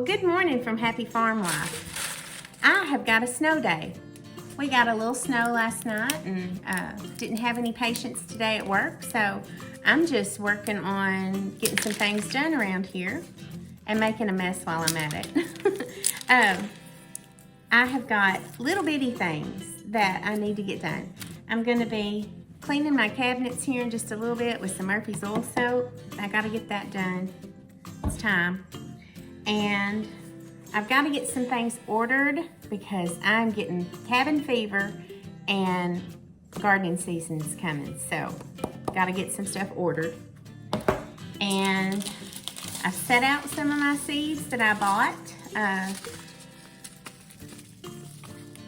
Well, good morning from Happy Farm Life. I have got a snow day. We got a little snow last night and didn't have any patients today at work, so I'm just working on getting some things done around here and making a mess while I'm at it. I have got little bitty things that I need to get done. I'm gonna be cleaning my cabinets here in just a little bit with some Murphy's Oil Soap. I gotta get that done. It's time. And I've got to get some things ordered because I'm getting cabin fever and gardening season is coming. So, got to get some stuff ordered. And I set out some of my seeds that I bought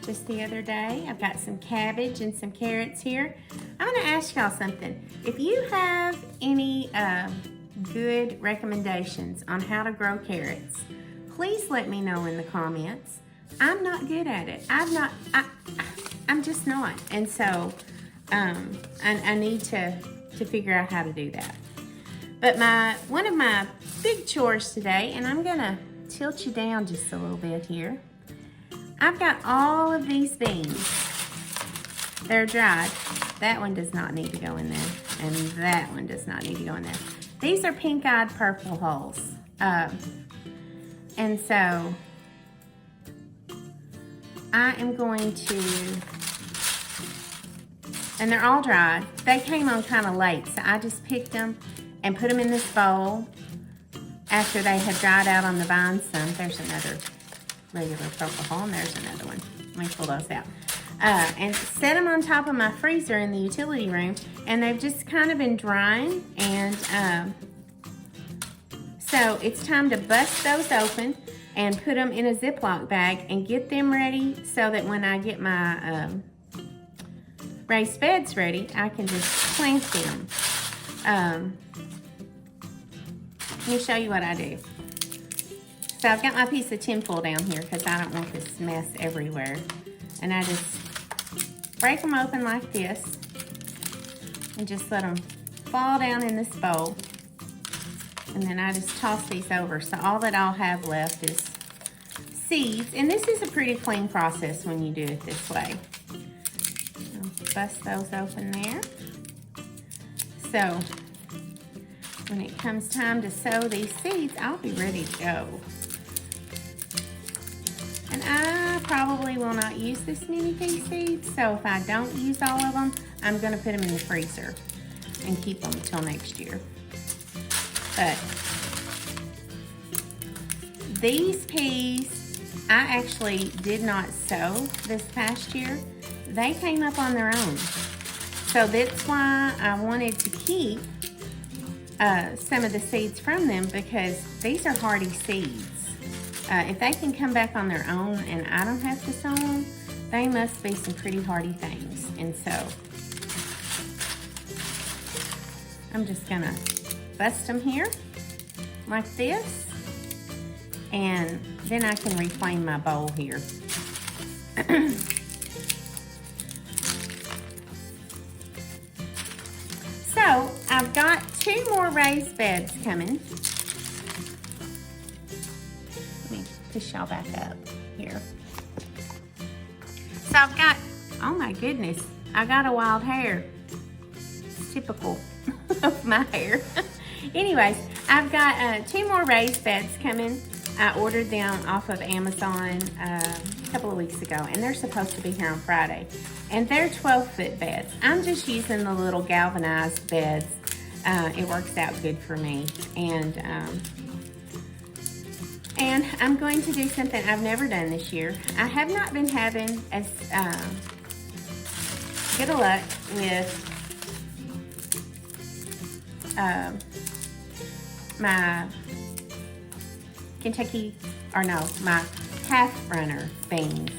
just the other day. I've got some cabbage and some carrots here. I'm going to ask y'all something. If you have any good recommendations on how to grow carrots, please let me know in the comments. I'm not good at it. I'm just not. And so I need to figure out how to do that. But one of my big chores today, and I'm gonna tilt you down just a little bit here. I've got all of these beans. They're dried. That one does not need to go in there. And that one does not need to go in there. These are pink-eyed purple hulls. And so I am going to, and they're all dried. They came on kind of late, so I just picked them and put them in this bowl after they had dried out on the vine some. There's another regular purple hull, and there's another one. Let me pull those out. And set them on top of my freezer in the utility room, and they've just kind of been drying, and so it's time to bust those open and put them in a Ziploc bag and get them ready so that when I get my raised beds ready, I can just plant them. Let me show you what I do. So I've got my piece of tinfoil down here because I don't want this mess everywhere. And I just break them open like this and just let them fall down in this bowl. And then I just toss these over. So all that I'll have left is seeds. And this is a pretty clean process when you do it this way. I'll bust those open there. So when it comes time to sow these seeds, I'll be ready to go. And I probably will not use this many pea seeds. So if I don't use all of them, I'm going to put them in the freezer and keep them until next year. But these peas, I actually did not sow this past year. They came up on their own. So that's why I wanted to keep some of the seeds from them, because these are hardy seeds. If they can come back on their own and I don't have to sow them, they must be some pretty hardy things. And so I'm just gonna bust them here like this, and then I can reclaim my bowl here. So I've got 2 more raised beds coming. Let me push y'all back up here. So I've got, oh my goodness, I got a wild hair. It's typical of my hair. Anyways, I've got 2 more raised beds coming. I ordered them off of Amazon a couple of weeks ago, and they're supposed to be here on Friday. And they're 12-foot beds. I'm just using the little galvanized beds. It works out good for me. And I'm going to do something I've never done this year. I have not been having as good a luck with my my half runner beans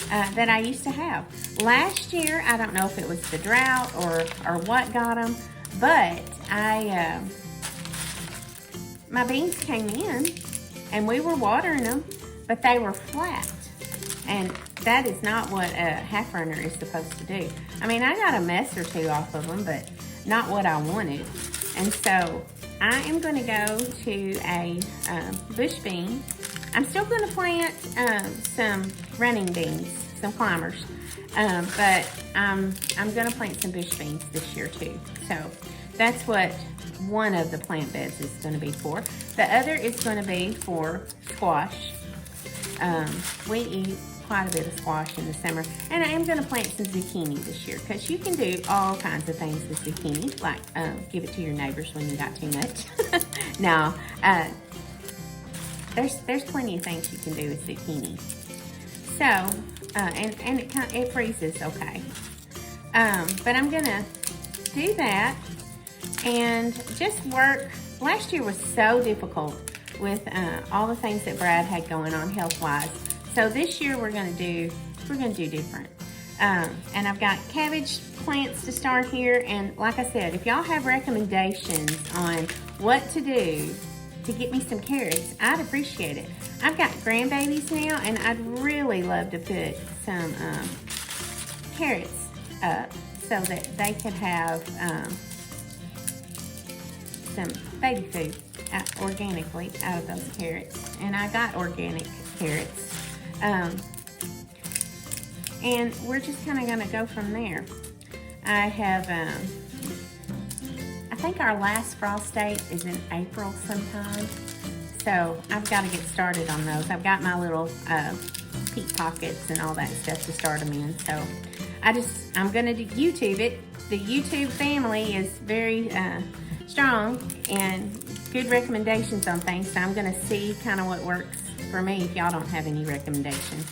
that I used to have. Last year, I don't know if it was the drought or what got them, but my beans came in and we were watering them, but they were flat. And that is not what a half runner is supposed to do. I mean, I got a mess or two off of them, but not what I wanted. And so I am going to go to a bush bean I'm still going to plant some running beans, some climbers, but I'm going to plant some bush beans this year too. So that's what one of the plant beds is going to be for. The other is going to be for squash. We eat quite a bit of squash in the summer, and I am going to plant some zucchini this year because you can do all kinds of things with zucchini, like give it to your neighbors when you got too much. No, there's plenty of things you can do with zucchini. So, and it freezes okay. But I'm gonna do that and just work. Last year was so difficult with all the things that Brad had going on health-wise. So this year we're gonna do different. And I've got cabbage plants to start here. And like I said, if y'all have recommendations on what to do to get me some carrots, I'd appreciate it. I've got grandbabies now, and I'd really love to put some carrots up so that they could have some baby food organically out of those carrots. And I got organic carrots. And we're just kind of going to go from there. I have, I think our last frost date is in April sometime. So I've got to get started on those. I've got my little peat pockets and all that stuff to start them in. So I'm going to YouTube it. The YouTube family is very strong and good recommendations on things. So I'm going to see kind of what works for me if y'all don't have any recommendations.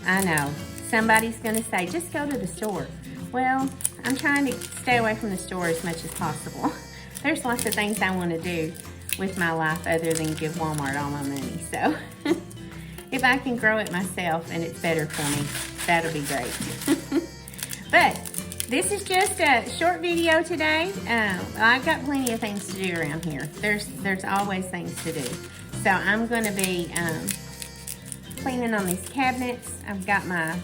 I know. Somebody's going to say, just go to the store. Well, I'm trying to stay away from the store as much as possible. There's lots of things I want to do with my life other than give Walmart all my money. So if I can grow it myself and it's better for me, that'll be great. But this is just a short video today. I've got plenty of things to do around here. There's always things to do. So I'm going to be cleaning on these cabinets. I've got my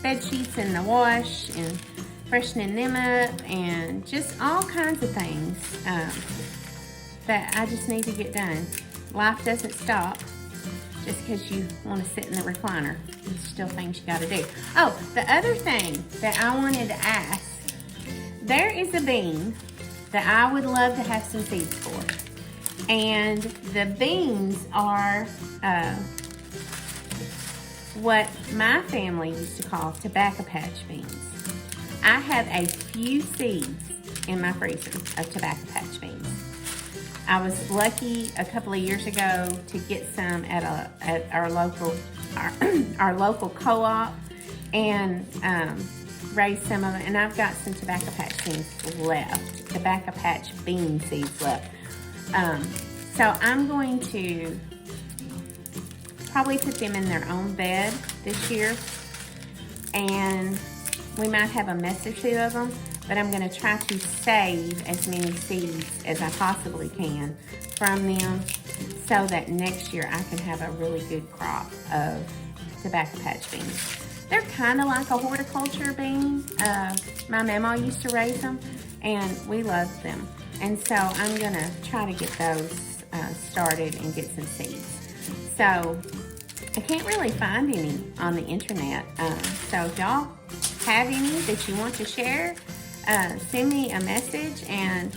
bed sheets in the wash and freshening them up and just all kinds of things that I just need to get done. Life doesn't stop just because you want to sit in the recliner. There's still things you got to do. Oh, the other thing that I wanted to ask, there is a bean that I would love to have some seeds for. And the beans are what my family used to call tobacco patch beans. I have a few seeds in my freezer of tobacco patch beans. I was lucky a couple of years ago to get some at our local co-op and raise some of it. And I've got some tobacco patch seeds left, tobacco patch bean seeds left. So I'm going to probably put them in their own bed this year, and we might have a mess or two of them, but I'm going to try to save as many seeds as I possibly can from them so that next year I can have a really good crop of tobacco patch beans. They're kind of like a horticulture bean. My mama used to raise them, and we loved them. And so I'm going to try to get those started and get some seeds. So I can't really find any on the internet. So if y'all have any that you want to share, send me a message, and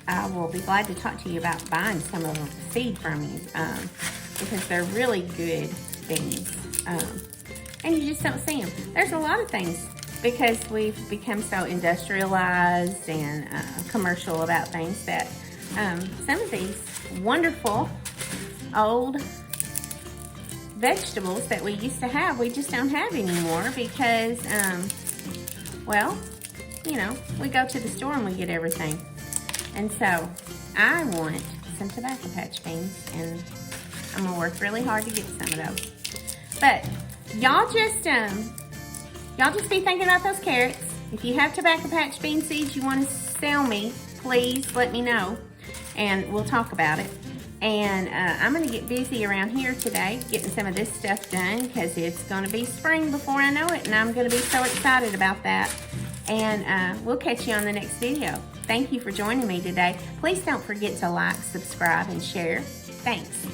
I will be glad to talk to you about buying some of them seed from you because they're really good beans. And you just don't see them. There's a lot of things because we've become so industrialized and commercial about things that some of these wonderful old vegetables that we used to have, we just don't have anymore because, well, you know, we go to the store and we get everything. And so I want some tobacco patch beans, and I'm gonna work really hard to get some of those. But y'all just be thinking about those carrots. If you have tobacco patch bean seeds you want to sell me, please let me know, and we'll talk about it. And I'm going to get busy around here today getting some of this stuff done because it's going to be spring before I know it, and I'm going to be so excited about that. And we'll catch you on the next video. Thank you for joining me today. Please don't forget to like, subscribe, and share. Thanks.